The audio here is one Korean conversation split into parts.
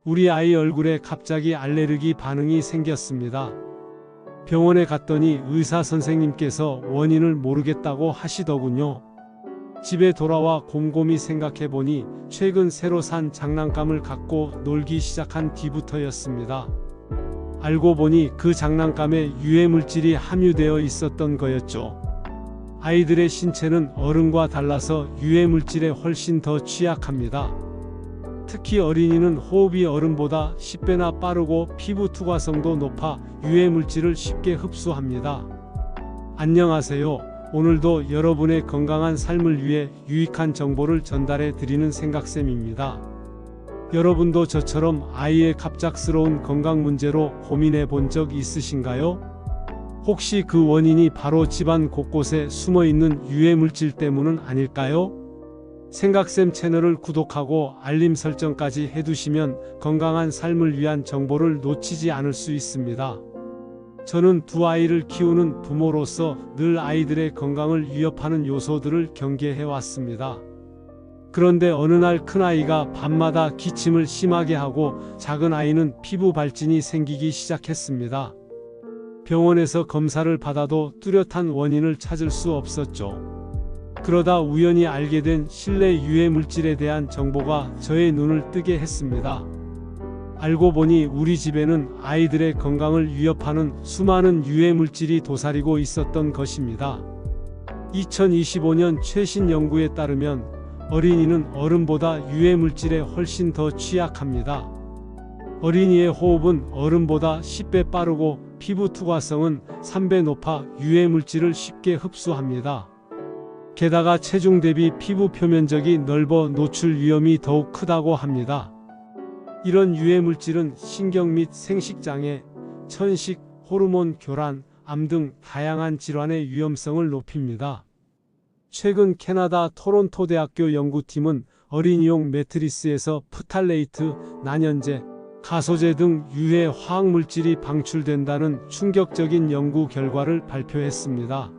우리 아이 얼굴에 갑자기 알레르기 반응이 생겼습니다. 병원에 갔더니 의사 선생님께서 원인을 모르겠다고 하시더군요. 집에 돌아와 곰곰이 생각해보니 최근 새로 산 장난감을 갖고 놀기 시작한 뒤부터였습니다. 알고 보니 그 장난감에 유해물질이 함유되어 있었던 거였죠. 아이들의 신체는 어른과 달라서 유해물질에 훨씬 더 취약합니다. 특히 어린이는 호흡이 어른보다 10배나 빠르고 피부 투과성도 높아 유해물질을 쉽게 흡수합니다. 안녕하세요. 오늘도 여러분의 건강한 삶을 위해 유익한 정보를 전달해 드리는 생각쌤입니다. 여러분도 저처럼 아이의 갑작스러운 건강 문제로 고민해 본 적 있으신가요? 혹시 그 원인이 바로 집안 곳곳에 숨어 있는 유해물질 때문은 아닐까요? 생각쌤 채널을 구독하고 알림 설정까지 해두시면 건강한 삶을 위한 정보를 놓치지 않을 수 있습니다. 저는 두 아이를 키우는 부모로서 늘 아이들의 건강을 위협하는 요소들을 경계해 왔습니다. 그런데 어느 날 큰아이가 밤마다 기침을 심하게 하고 작은 아이는 피부 발진이 생기기 시작했습니다. 병원에서 검사를 받아도 뚜렷한 원인을 찾을 수 없었죠. 그러다 우연히 알게 된 실내 유해 물질에 대한 정보가 저의 눈을 뜨게 했습니다. 알고 보니 우리 집에는 아이들의 건강을 위협하는 수많은 유해 물질이 도사리고 있었던 것입니다. 2025년 최신 연구에 따르면 어린이는 어른보다 유해 물질에 훨씬 더 취약합니다. 어린이의 호흡은 어른보다 10배 빠르고 피부 투과성은 3배 높아 유해 물질을 쉽게 흡수합니다. 게다가 체중 대비 피부 표면적이 넓어 노출 위험이 더욱 크다고 합니다. 이런 유해 물질은 신경 및 생식장애, 천식, 호르몬 교란, 암 등 다양한 질환의 위험성을 높입니다. 최근 캐나다 토론토 대학교 연구팀은 어린이용 매트리스에서 프탈레이트, 난연제, 가소제 등 유해 화학물질이 방출된다는 충격적인 연구 결과를 발표했습니다.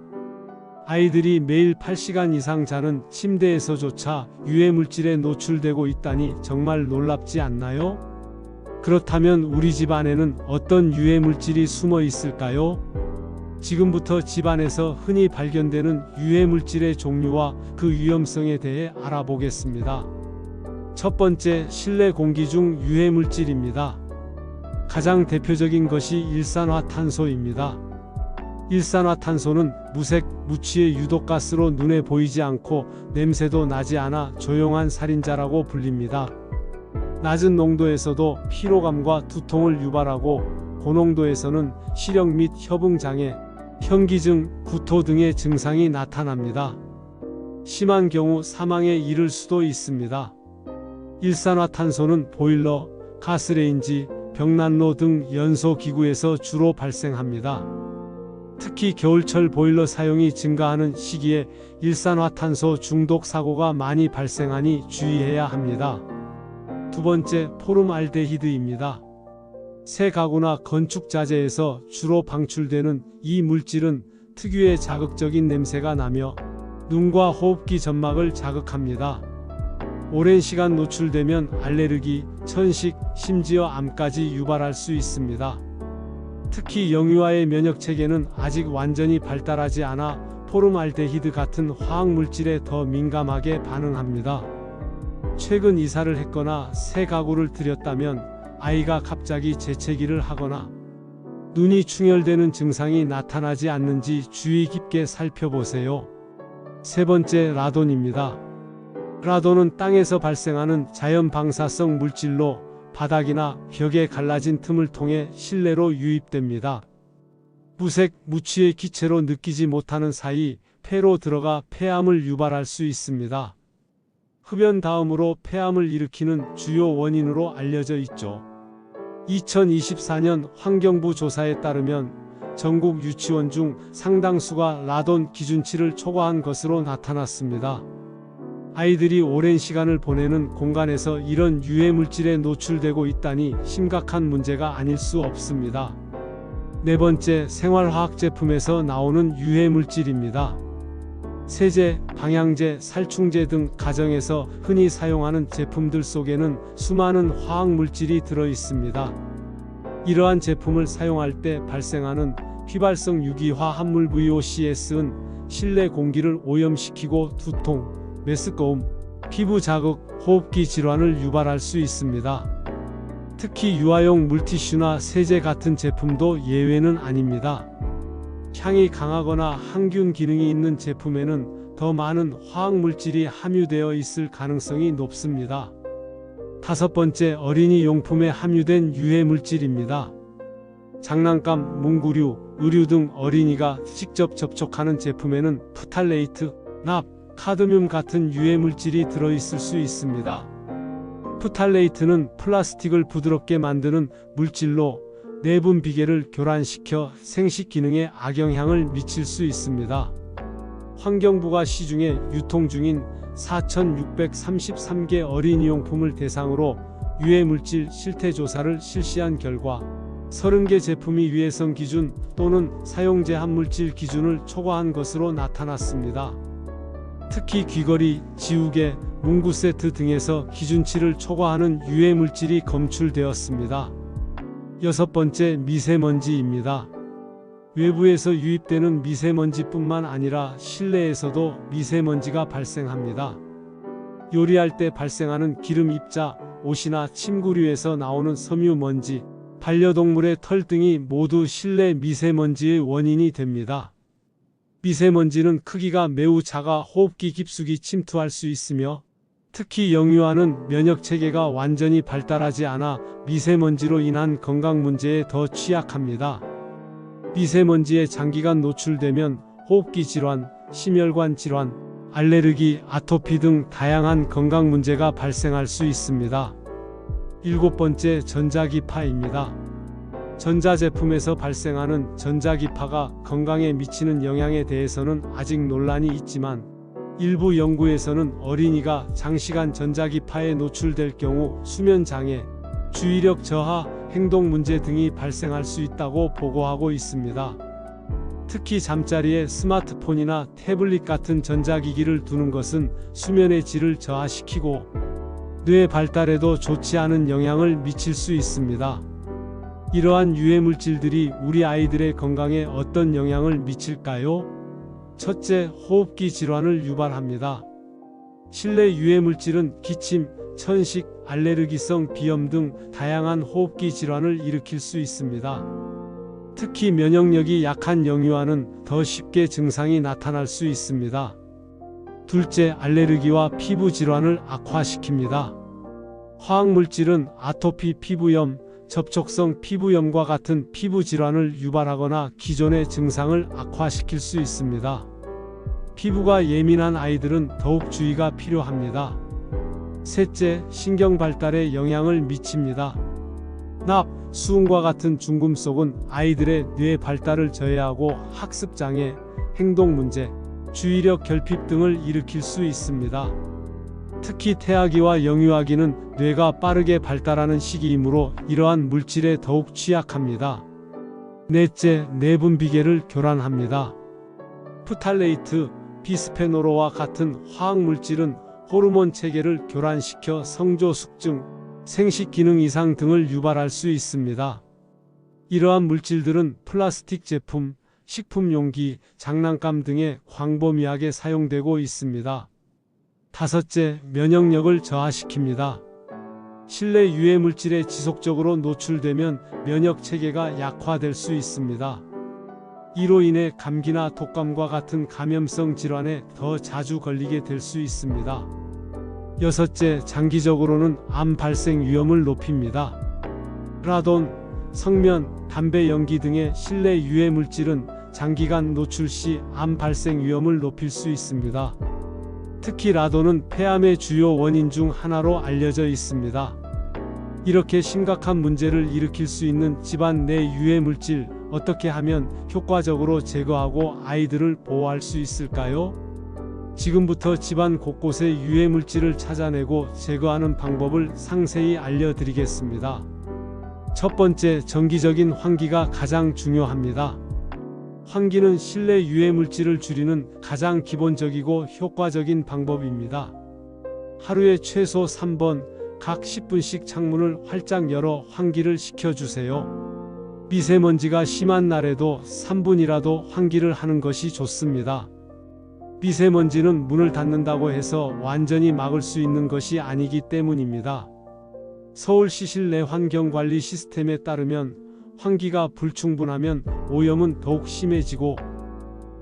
아이들이 매일 8시간 이상 자는 침대에서조차 유해물질에 노출되고 있다니 정말 놀랍지 않나요? 그렇다면 우리 집 안에는 어떤 유해물질이 숨어 있을까요? 지금부터 집안에서 흔히 발견되는 유해물질의 종류와 그 위험성에 대해 알아보겠습니다. 첫 번째, 실내 공기 중 유해물질입니다. 가장 대표적인 것이 일산화탄소입니다. 일산화탄소는 무색, 무취의 유독가스로 눈에 보이지 않고 냄새도 나지 않아 조용한 살인자라고 불립니다. 낮은 농도에서도 피로감과 두통을 유발하고 고농도에서는 시력 및 협응장애, 현기증, 구토 등의 증상이 나타납니다. 심한 경우 사망에 이를 수도 있습니다. 일산화탄소는 보일러, 가스레인지, 벽난로 등 연소기구에서 주로 발생합니다. 특히 겨울철 보일러 사용이 증가하는 시기에 일산화탄소 중독 사고가 많이 발생하니 주의해야 합니다. 두 번째, 포름알데히드입니다. 새 가구나 건축 자재에서 주로 방출되는 이 물질은 특유의 자극적인 냄새가 나며 눈과 호흡기 점막을 자극합니다. 오랜 시간 노출되면 알레르기, 천식, 심지어 암까지 유발할 수 있습니다. 특히 영유아의 면역체계는 아직 완전히 발달하지 않아 포름알데히드 같은 화학물질에 더 민감하게 반응합니다. 최근 이사를 했거나 새 가구를 들였다면 아이가 갑자기 재채기를 하거나 눈이 충혈되는 증상이 나타나지 않는지 주의 깊게 살펴보세요. 세 번째, 라돈입니다. 라돈은 땅에서 발생하는 자연 방사성 물질로 바닥이나 벽에 갈라진 틈을 통해 실내로 유입됩니다. 무색, 무취의 기체로 느끼지 못하는 사이 폐로 들어가 폐암을 유발할 수 있습니다. 흡연 다음으로 폐암을 일으키는 주요 원인으로 알려져 있죠. 2024년 환경부 조사에 따르면 전국 유치원 중 상당수가 라돈 기준치를 초과한 것으로 나타났습니다. 아이들이 오랜 시간을 보내는 공간에서 이런 유해물질에 노출되고 있다니 심각한 문제가 아닐 수 없습니다. 네 번째, 생활화학 제품에서 나오는 유해물질입니다. 세제, 방향제, 살충제 등 가정에서 흔히 사용하는 제품들 속에는 수많은 화학물질이 들어 있습니다. 이러한 제품을 사용할 때 발생하는 휘발성 유기화 합물 VOCs는 실내 공기를 오염시키고 두통, 메스꺼움, 피부 자극, 호흡기 질환을 유발할 수 있습니다. 특히 유아용 물티슈나 세제 같은 제품도 예외는 아닙니다. 향이 강하거나 항균 기능이 있는 제품에는 더 많은 화학물질이 함유되어 있을 가능성이 높습니다. 다섯 번째, 어린이 용품에 함유된 유해물질입니다. 장난감, 문구류, 의류 등 어린이가 직접 접촉하는 제품에는 프탈레이트, 납, 카드뮴 같은 유해물질이 들어있을 수 있습니다. 프탈레이트는 플라스틱을 부드럽게 만드는 물질로 내분 비계를 교란시켜 생식 기능에 악영향을 미칠 수 있습니다. 환경부가 시중에 유통 중인 4,633개 어린이용품을 대상으로 유해물질 실태조사를 실시한 결과 30개 제품이 유해성 기준 또는 사용제한물질 기준을 초과한 것으로 나타났습니다. 특히 귀걸이, 지우개, 문구 세트 등에서 기준치를 초과하는 유해물질이 검출되었습니다. 여섯 번째, 미세먼지입니다. 외부에서 유입되는 미세먼지뿐만 아니라 실내에서도 미세먼지가 발생합니다. 요리할 때 발생하는 기름 입자, 옷이나 침구류에서 나오는 섬유먼지, 반려동물의 털 등이 모두 실내 미세먼지의 원인이 됩니다. 미세먼지는 크기가 매우 작아 호흡기 깊숙이 침투할 수 있으며 특히 영유아는 면역체계가 완전히 발달하지 않아 미세먼지로 인한 건강 문제에 더 취약합니다. 미세먼지에 장기간 노출되면 호흡기 질환, 심혈관 질환, 알레르기, 아토피 등 다양한 건강 문제가 발생할 수 있습니다. 일곱 번째, 전자기파입니다. 전자제품에서 발생하는 전자기파가 건강에 미치는 영향에 대해서는 아직 논란이 있지만 일부 연구에서는 어린이가 장시간 전자기파에 노출될 경우 수면장애, 주의력 저하, 행동 문제 등이 발생할 수 있다고 보고하고 있습니다. 특히 잠자리에 스마트폰이나 태블릿 같은 전자기기를 두는 것은 수면의 질을 저하시키고 뇌 발달에도 좋지 않은 영향을 미칠 수 있습니다. 이러한 유해물질들이 우리 아이들의 건강에 어떤 영향을 미칠까요? 첫째, 호흡기 질환을 유발합니다. 실내 유해물질은 기침, 천식, 알레르기성 비염 등 다양한 호흡기 질환을 일으킬 수 있습니다. 특히 면역력이 약한 영유아는 더 쉽게 증상이 나타날 수 있습니다. 둘째, 알레르기와 피부 질환을 악화시킵니다. 화학물질은 아토피 피부염, 접촉성 피부염과 같은 피부 질환을 유발하거나 기존의 증상을 악화시킬 수 있습니다. 피부가 예민한 아이들은 더욱 주의가 필요합니다. 셋째, 신경 발달에 영향을 미칩니다. 납, 수은과 같은 중금속은 아이들의 뇌 발달을 저해하고 학습장애, 행동문제, 주의력 결핍 등을 일으킬 수 있습니다. 특히 태아기와 영유아기는 뇌가 빠르게 발달하는 시기이므로 이러한 물질에 더욱 취약합니다. 넷째, 내분 비계를 교란합니다. 프탈레이트, 비스페놀과 같은 화학물질은 호르몬 체계를 교란시켜 성조 숙증, 생식 기능 이상 등을 유발할 수 있습니다. 이러한 물질들은 플라스틱 제품, 식품 용기, 장난감 등의 광범위하게 사용되고 있습니다. 다섯째, 면역력을 저하시킵니다. 실내 유해물질에 지속적으로 노출되면 면역 체계가 약화될 수 있습니다. 이로 인해 감기나 독감과 같은 감염성 질환에 더 자주 걸리게 될 수 있습니다. 여섯째, 장기적으로는 암 발생 위험을 높입니다. 라돈, 성면, 담배 연기 등의 실내 유해물질은 장기간 노출 시 암 발생 위험을 높일 수 있습니다. 특히 라돈은 폐암의 주요 원인 중 하나로 알려져 있습니다. 이렇게 심각한 문제를 일으킬 수 있는 집안 내 유해물질, 어떻게 하면 효과적으로 제거하고 아이들을 보호할 수 있을까요? 지금부터 집안 곳곳의 유해물질을 찾아내고 제거하는 방법을 상세히 알려드리겠습니다. 첫 번째, 정기적인 환기가 가장 중요합니다. 환기는 실내 유해 물질을 줄이는 가장 기본적이고 효과적인 방법입니다. 하루에 최소 3번 각 10분씩 창문을 활짝 열어 환기를 시켜주세요. 미세먼지가 심한 날에도 3분이라도 환기를 하는 것이 좋습니다. 미세먼지는 문을 닫는다고 해서 완전히 막을 수 있는 것이 아니기 때문입니다. 서울시 실내 환경관리 시스템에 따르면 환기가 불충분하면 오염은 더욱 심해지고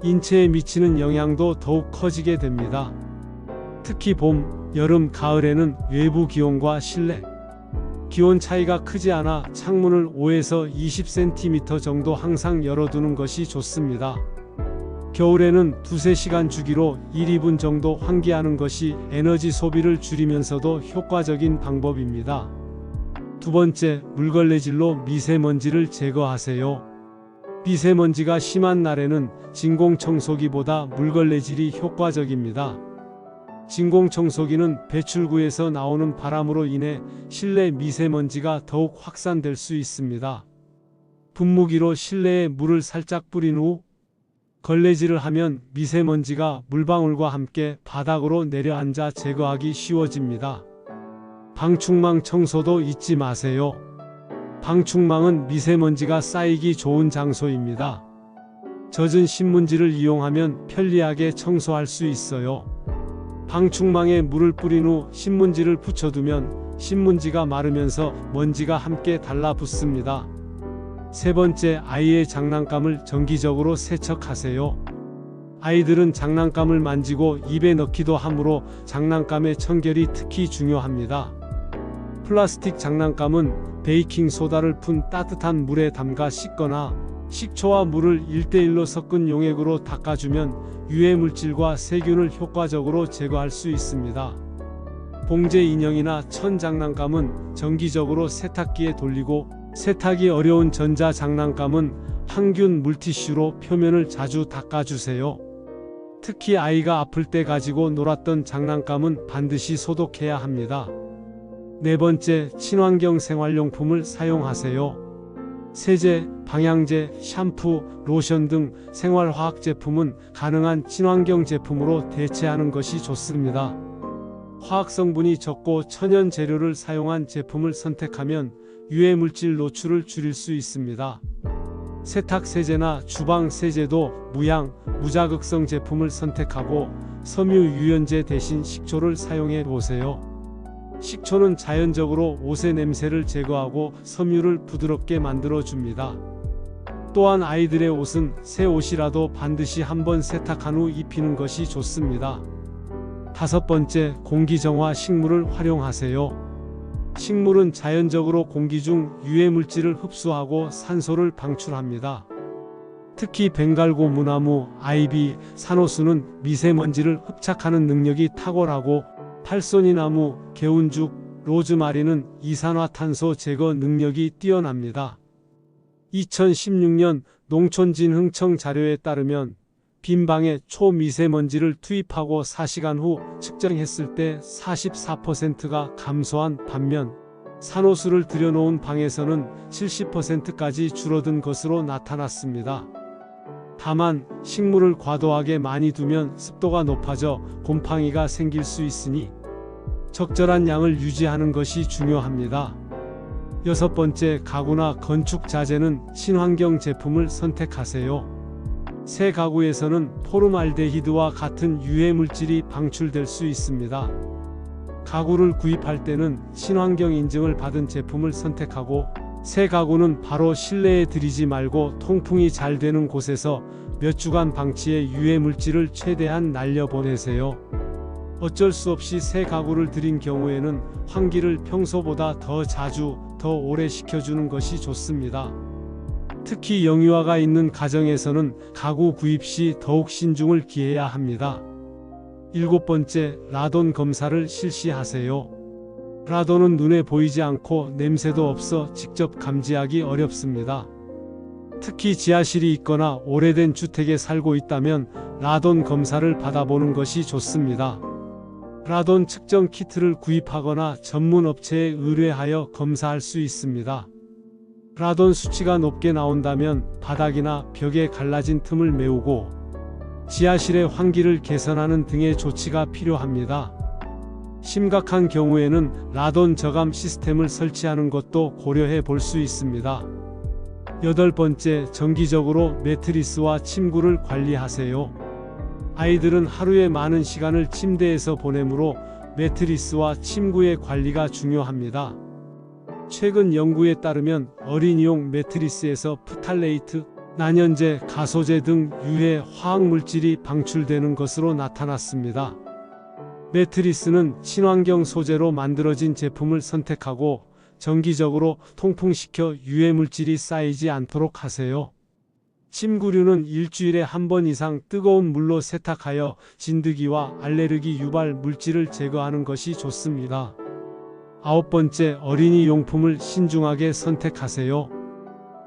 인체에 미치는 영향도 더욱 커지게 됩니다. 특히 봄, 여름, 가을에는 외부 기온과 실내 기온 차이가 크지 않아 창문을 5에서 20cm 정도 항상 열어두는 것이 좋습니다. 겨울에는 2~3시간 주기로 1~2분 정도 환기하는 것이 에너지 소비를 줄이면서도 효과적인 방법입니다. 두 번째, 물걸레질로 미세먼지를 제거하세요. 미세먼지가 심한 날에는 진공청소기보다 물걸레질이 효과적입니다. 진공청소기는 배출구에서 나오는 바람으로 인해 실내 미세먼지가 더욱 확산될 수 있습니다. 분무기로 실내에 물을 살짝 뿌린 후 걸레질을 하면 미세먼지가 물방울과 함께 바닥으로 내려앉아 제거하기 쉬워집니다. 방충망 청소도 잊지 마세요. 방충망은 미세먼지가 쌓이기 좋은 장소입니다. 젖은 신문지를 이용하면 편리하게 청소할 수 있어요. 방충망에 물을 뿌린 후 신문지를 붙여두면 신문지가 마르면서 먼지가 함께 달라붙습니다. 세 번째, 아이의 장난감을 정기적으로 세척하세요. 아이들은 장난감을 만지고 입에 넣기도 하므로 장난감의 청결이 특히 중요합니다. 플라스틱 장난감은 베이킹소다를 푼 따뜻한 물에 담가 씻거나 식초와 물을 1:1로 섞은 용액으로 닦아주면 유해물질과 세균을 효과적으로 제거할 수 있습니다. 봉제 인형이나 천 장난감은 정기적으로 세탁기에 돌리고 세탁이 어려운 전자 장난감은 항균 물티슈로 표면을 자주 닦아주세요. 특히 아이가 아플 때 가지고 놀았던 장난감은 반드시 소독해야 합니다. 네 번째, 친환경 생활용품을 사용하세요. 세제, 방향제, 샴푸, 로션 등 생활화학 제품은 가능한 친환경 제품으로 대체하는 것이 좋습니다. 화학 성분이 적고 천연 재료를 사용한 제품을 선택하면 유해 물질 노출을 줄일 수 있습니다. 세탁 세제나 주방 세제도 무향, 무자극성 제품을 선택하고 섬유 유연제 대신 식초를 사용해 보세요. 식초는 자연적으로 옷의 냄새를 제거하고 섬유를 부드럽게 만들어 줍니다. 또한 아이들의 옷은 새 옷이라도 반드시 한번 세탁한 후 입히는 것이 좋습니다. 다섯 번째, 공기정화 식물을 활용하세요. 식물은 자연적으로 공기 중 유해 물질을 흡수하고 산소를 방출합니다. 특히 벵갈고 무나무, 아이비, 산호수는 미세먼지를 흡착하는 능력이 탁월하고 팔손이나무, 개운죽, 로즈마리는 이산화탄소 제거 능력이 뛰어납니다. 2016년 농촌진흥청 자료에 따르면 빈 방에 초미세먼지를 투입하고 4시간 후 측정했을 때 44%가 감소한 반면 산호수를 들여놓은 방에서는 70%까지 줄어든 것으로 나타났습니다. 다만 식물을 과도하게 많이 두면 습도가 높아져 곰팡이가 생길 수 있으니 적절한 양을 유지하는 것이 중요합니다. 여섯 번째, 가구나 건축 자재는 친환경 제품을 선택하세요. 새 가구에서는 포름알데히드와 같은 유해 물질이 방출될 수 있습니다. 가구를 구입할 때는 친환경 인증을 받은 제품을 선택하고 새 가구는 바로 실내에 들이지 말고 통풍이 잘 되는 곳에서 몇 주간 방치해 유해 물질을 최대한 날려보내세요. 어쩔 수 없이 새 가구를 들인 경우에는 환기를 평소보다 더 자주, 더 오래 시켜주는 것이 좋습니다. 특히 영유아가 있는 가정에서는 가구 구입 시 더욱 신중을 기해야 합니다. 일곱 번째, 라돈 검사를 실시하세요. 라돈은 눈에 보이지 않고 냄새도 없어 직접 감지하기 어렵습니다. 특히 지하실이 있거나 오래된 주택에 살고 있다면 라돈 검사를 받아보는 것이 좋습니다. 라돈 측정 키트를 구입하거나 전문 업체에 의뢰하여 검사할 수 있습니다. 라돈 수치가 높게 나온다면 바닥이나 벽에 갈라진 틈을 메우고 지하실의 환기를 개선하는 등의 조치가 필요합니다. 심각한 경우에는 라돈 저감 시스템을 설치하는 것도 고려해 볼 수 있습니다. 8번째, 정기적으로 매트리스와 침구를 관리하세요. 아이들은 하루에 많은 시간을 침대에서 보내므로 매트리스와 침구의 관리가 중요합니다. 최근 연구에 따르면 어린이용 매트리스에서 프탈레이트, 난연제, 가소제 등 유해 화학물질이 방출되는 것으로 나타났습니다. 매트리스는 친환경 소재로 만들어진 제품을 선택하고 정기적으로 통풍시켜 유해물질이 쌓이지 않도록 하세요. 침구류는 일주일에 한 번 이상 뜨거운 물로 세탁하여 진드기와 알레르기 유발 물질을 제거하는 것이 좋습니다. 9번째, 어린이 용품을 신중하게 선택하세요.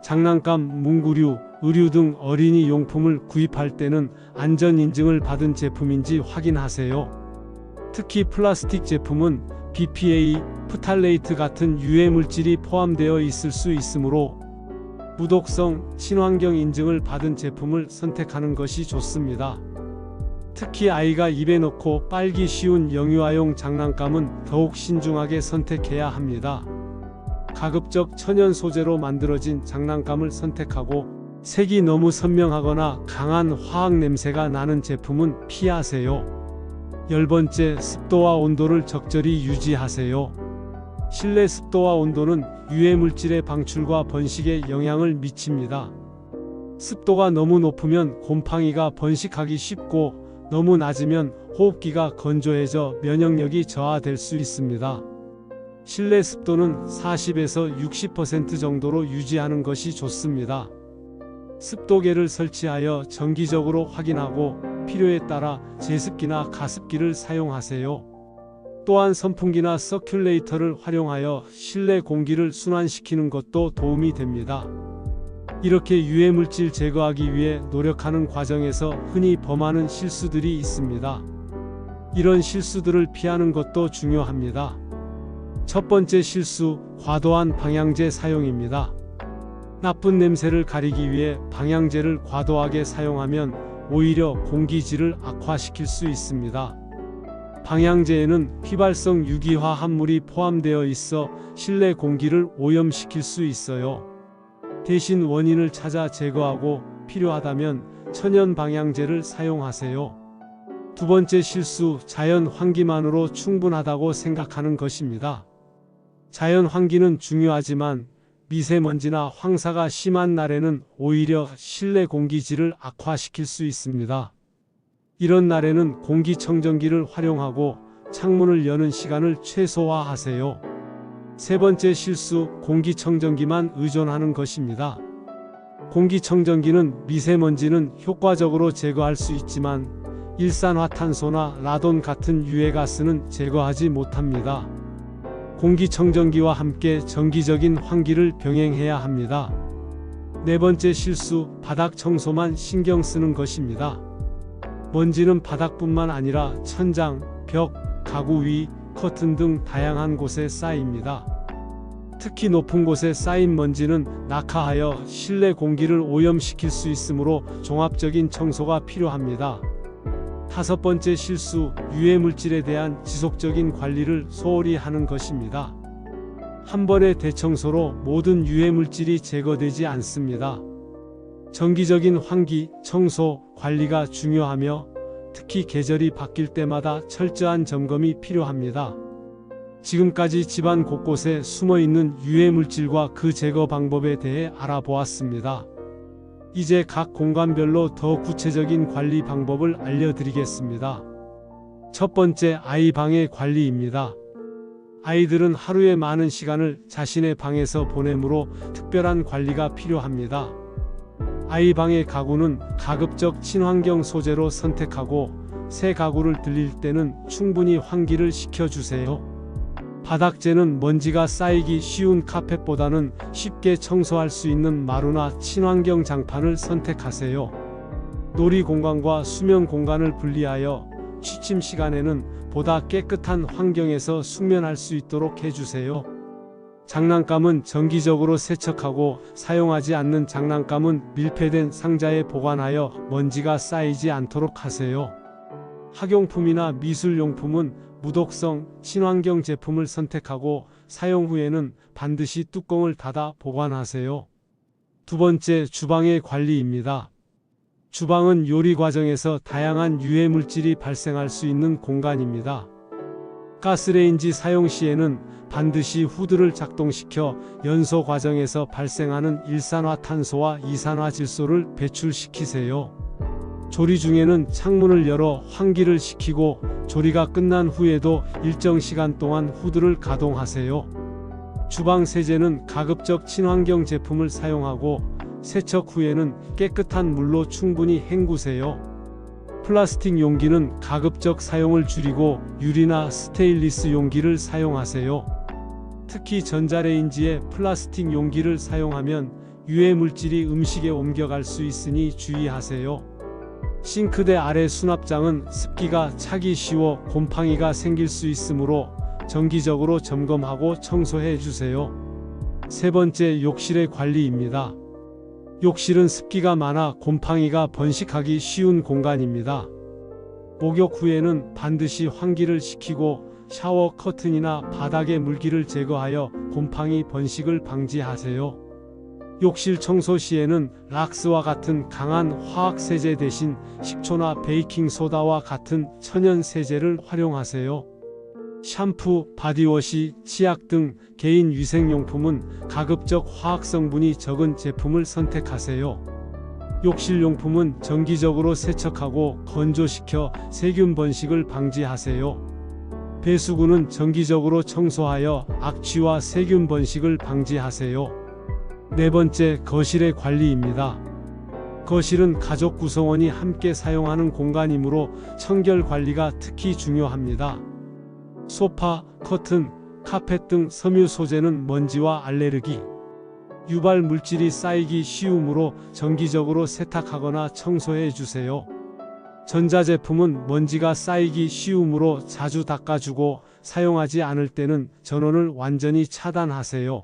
장난감, 문구류, 의류 등 어린이 용품을 구입할 때는 안전 인증을 받은 제품인지 확인하세요. 특히 플라스틱 제품은 BPA, 프탈레이트 같은 유해 물질이 포함되어 있을 수 있으므로 무독성, 친환경 인증을 받은 제품을 선택하는 것이 좋습니다. 특히 아이가 입에 넣고 빨기 쉬운 영유아용 장난감은 더욱 신중하게 선택해야 합니다. 가급적 천연 소재로 만들어진 장난감을 선택하고 색이 너무 선명하거나 강한 화학 냄새가 나는 제품은 피하세요. 10번째, 습도와 온도를 적절히 유지하세요. 실내 습도와 온도는 유해물질의 방출과 번식에 영향을 미칩니다. 습도가 너무 높으면 곰팡이가 번식하기 쉽고 너무 낮으면 호흡기가 건조해져 면역력이 저하될 수 있습니다. 실내 습도는 40에서 60% 정도로 유지하는 것이 좋습니다. 습도계를 설치하여 정기적으로 확인하고 필요에 따라 제습기나 가습기를 사용하세요. 또한 선풍기나 서큘레이터를 활용하여 실내 공기를 순환시키는 것도 도움이 됩니다. 이렇게 유해물질 제거하기 위해 노력하는 과정에서 흔히 범하는 실수들이 있습니다. 이런 실수들을 피하는 것도 중요합니다. 첫 번째 실수, 과도한 방향제 사용입니다. 나쁜 냄새를 가리기 위해 방향제를 과도하게 사용하면 오히려 공기질을 악화시킬 수 있습니다. 방향제에는 휘발성 유기화 합물이 포함되어 있어 실내 공기를 오염시킬 수 있어요. 대신 원인을 찾아 제거하고 필요하다면 천연 방향제를 사용하세요. 두 번째 실수, 자연 환기만으로 충분하다고 생각하는 것입니다. 자연 환기는 중요하지만 미세먼지나 황사가 심한 날에는 오히려 실내 공기질을 악화시킬 수 있습니다. 이런 날에는 공기청정기를 활용하고 창문을 여는 시간을 최소화하세요. 세 번째 실수, 공기청정기만 의존하는 것입니다. 공기청정기는 미세먼지는 효과적으로 제거할 수 있지만 일산화탄소나 라돈 같은 유해가스는 제거하지 못합니다. 공기청정기와 함께 정기적인 환기를 병행해야 합니다. 네 번째 실수, 바닥 청소만 신경 쓰는 것입니다. 먼지는 바닥뿐만 아니라 천장, 벽, 가구 위, 커튼 등 다양한 곳에 쌓입니다. 특히 높은 곳에 쌓인 먼지는 낙하하여 실내 공기를 오염시킬 수 있으므로 종합적인 청소가 필요합니다. 다섯 번째 실수, 유해물질에 대한 지속적인 관리를 소홀히 하는 것입니다. 한 번의 대청소로 모든 유해물질이 제거되지 않습니다. 정기적인 환기, 청소, 관리가 중요하며 특히 계절이 바뀔 때마다 철저한 점검이 필요합니다. 지금까지 집안 곳곳에 숨어있는 유해물질과 그 제거 방법에 대해 알아보았습니다. 이제 각 공간별로 더 구체적인 관리 방법을 알려드리겠습니다. 첫 번째, 아이 방의 관리입니다. 아이들은 하루에 많은 시간을 자신의 방에서 보내므로 특별한 관리가 필요합니다. 아이 방의 가구는 가급적 친환경 소재로 선택하고 새 가구를 들릴 때는 충분히 환기를 시켜주세요. 바닥재는 먼지가 쌓이기 쉬운 카펫보다는 쉽게 청소할 수 있는 마루나 친환경 장판을 선택하세요. 놀이 공간과 수면 공간을 분리하여 취침 시간에는 보다 깨끗한 환경에서 숙면할 수 있도록 해주세요. 장난감은 정기적으로 세척하고 사용하지 않는 장난감은 밀폐된 상자에 보관하여 먼지가 쌓이지 않도록 하세요. 학용품이나 미술용품은 무독성, 친환경 제품을 선택하고 사용 후에는 반드시 뚜껑을 닫아 보관하세요. 두 번째, 주방의 관리입니다. 주방은 요리 과정에서 다양한 유해 물질이 발생할 수 있는 공간입니다. 가스레인지 사용 시에는 반드시 후드를 작동시켜 연소 과정에서 발생하는 일산화탄소와 이산화질소를 배출시키세요. 조리 중에는 창문을 열어 환기를 시키고 조리가 끝난 후에도 일정 시간 동안 후드를 가동하세요. 주방 세제는 가급적 친환경 제품을 사용하고 세척 후에는 깨끗한 물로 충분히 헹구세요. 플라스틱 용기는 가급적 사용을 줄이고 유리나 스테인리스 용기를 사용하세요. 특히 전자레인지에 플라스틱 용기를 사용하면 유해 물질이 음식에 옮겨갈 수 있으니 주의하세요. 싱크대 아래 수납장은 습기가 차기 쉬워 곰팡이가 생길 수 있으므로 정기적으로 점검하고 청소해 주세요. 세 번째, 욕실의 관리입니다. 욕실은 습기가 많아 곰팡이가 번식하기 쉬운 공간입니다. 목욕 후에는 반드시 환기를 시키고 샤워 커튼이나 바닥의 물기를 제거하여 곰팡이 번식을 방지하세요. 욕실 청소 시에는 락스와 같은 강한 화학 세제 대신 식초나 베이킹 소다와 같은 천연 세제를 활용하세요. 샴푸, 바디워시, 치약 등 개인 위생용품은 가급적 화학 성분이 적은 제품을 선택하세요. 욕실 용품은 정기적으로 세척하고 건조시켜 세균 번식을 방지하세요. 배수구는 정기적으로 청소하여 악취와 세균 번식을 방지하세요. 네 번째, 거실의 관리입니다. 거실은 가족 구성원이 함께 사용하는 공간이므로 청결 관리가 특히 중요합니다. 소파, 커튼, 카펫 등 섬유 소재는 먼지와 알레르기, 유발 물질이 쌓이기 쉬우므로 정기적으로 세탁하거나 청소해 주세요. 전자제품은 먼지가 쌓이기 쉬우므로 자주 닦아주고 사용하지 않을 때는 전원을 완전히 차단하세요.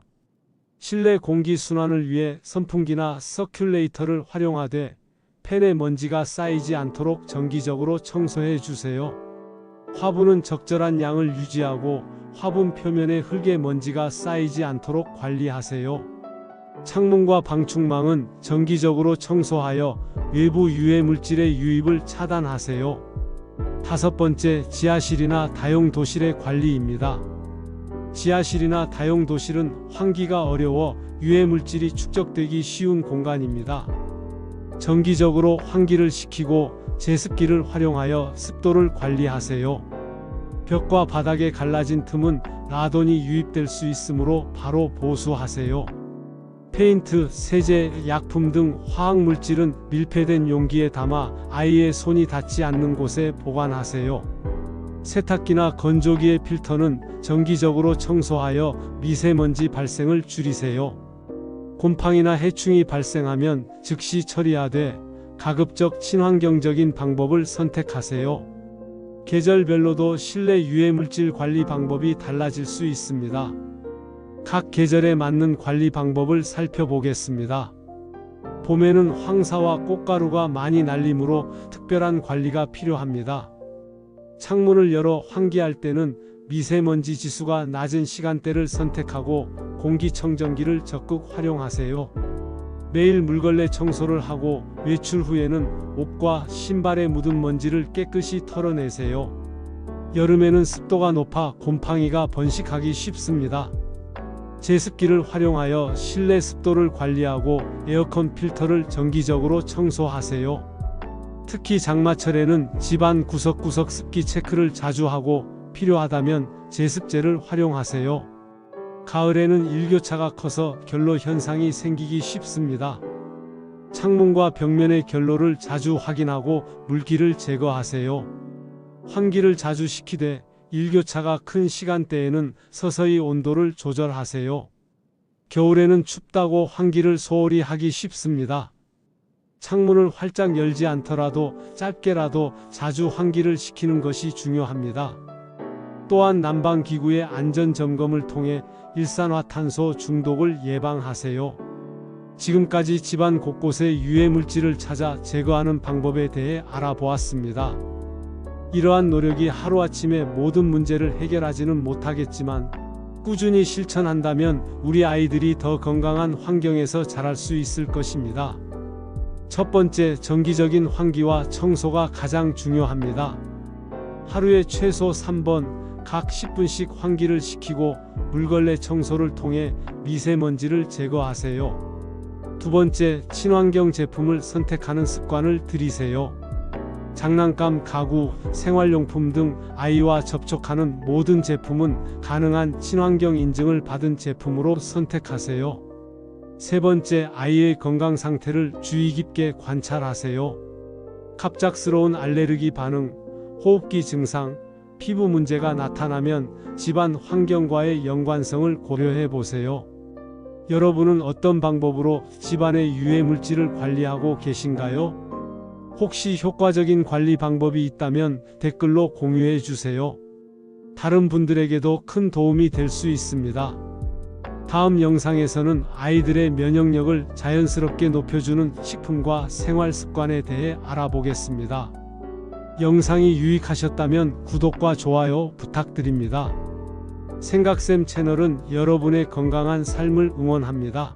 실내 공기 순환을 위해 선풍기나 서큘레이터를 활용하되 팬에 먼지가 쌓이지 않도록 정기적으로 청소해 주세요. 화분은 적절한 양을 유지하고 화분 표면에 흙의 먼지가 쌓이지 않도록 관리하세요. 창문과 방충망은 정기적으로 청소하여 외부 유해 물질의 유입을 차단하세요. 다섯 번째, 지하실이나 다용도실의 관리입니다. 지하실이나 다용도실은 환기가 어려워 유해 물질이 축적되기 쉬운 공간입니다. 정기적으로 환기를 시키고 제습기를 활용하여 습도를 관리하세요. 벽과 바닥에 갈라진 틈은 라돈이 유입될 수 있으므로 바로 보수하세요. 페인트, 세제, 약품 등 화학물질은 밀폐된 용기에 담아 아이의 손이 닿지 않는 곳에 보관하세요. 세탁기나 건조기의 필터는 정기적으로 청소하여 미세먼지 발생을 줄이세요. 곰팡이나 해충이 발생하면 즉시 처리하되 가급적 친환경적인 방법을 선택하세요. 계절별로도 실내 유해물질 관리 방법이 달라질 수 있습니다. 각 계절에 맞는 관리 방법을 살펴보겠습니다. 봄에는 황사와 꽃가루가 많이 날리므로 특별한 관리가 필요합니다. 창문을 열어 환기할 때는 미세먼지 지수가 낮은 시간대를 선택하고 공기청정기를 적극 활용하세요. 매일 물걸레 청소를 하고 외출 후에는 옷과 신발에 묻은 먼지를 깨끗이 털어내세요. 여름에는 습도가 높아 곰팡이가 번식하기 쉽습니다. 제습기를 활용하여 실내 습도를 관리하고 에어컨 필터를 정기적으로 청소하세요. 특히 장마철에는 집안 구석구석 습기 체크를 자주 하고 필요하다면 제습제를 활용하세요. 가을에는 일교차가 커서 결로 현상이 생기기 쉽습니다. 창문과 벽면의 결로를 자주 확인하고 물기를 제거하세요. 환기를 자주 시키되 일교차가 큰 시간대에는 서서히 온도를 조절하세요. 겨울에는 춥다고 환기를 소홀히 하기 쉽습니다. 창문을 활짝 열지 않더라도 짧게라도 자주 환기를 시키는 것이 중요합니다. 또한 난방기구의 안전점검을 통해 일산화탄소 중독을 예방하세요. 지금까지 집안 곳곳에 유해물질을 찾아 제거하는 방법에 대해 알아보았습니다. 이러한 노력이 하루아침에 모든 문제를 해결하지는 못하겠지만 꾸준히 실천한다면 우리 아이들이 더 건강한 환경에서 자랄 수 있을 것입니다. 첫 번째, 정기적인 환기와 청소가 가장 중요합니다. 하루에 최소 3번 각 10분씩 환기를 시키고 물걸레 청소를 통해 미세먼지를 제거하세요. 두 번째, 친환경 제품을 선택하는 습관을 들이세요. 장난감, 가구, 생활용품 등 아이와 접촉하는 모든 제품은 가능한 친환경 인증을 받은 제품으로 선택하세요. 세 번째, 아이의 건강 상태를 주의 깊게 관찰하세요. 갑작스러운 알레르기 반응, 호흡기 증상, 피부 문제가 나타나면 집안 환경과의 연관성을 고려해 보세요. 여러분은 어떤 방법으로 집안의 유해 물질을 관리하고 계신가요? 혹시 효과적인 관리 방법이 있다면 댓글로 공유해 주세요. 다른 분들에게도 큰 도움이 될 수 있습니다. 다음 영상에서는 아이들의 면역력을 자연스럽게 높여주는 식품과 생활 습관에 대해 알아보겠습니다. 영상이 유익하셨다면 구독과 좋아요 부탁드립니다. 생각쌤 채널은 여러분의 건강한 삶을 응원합니다.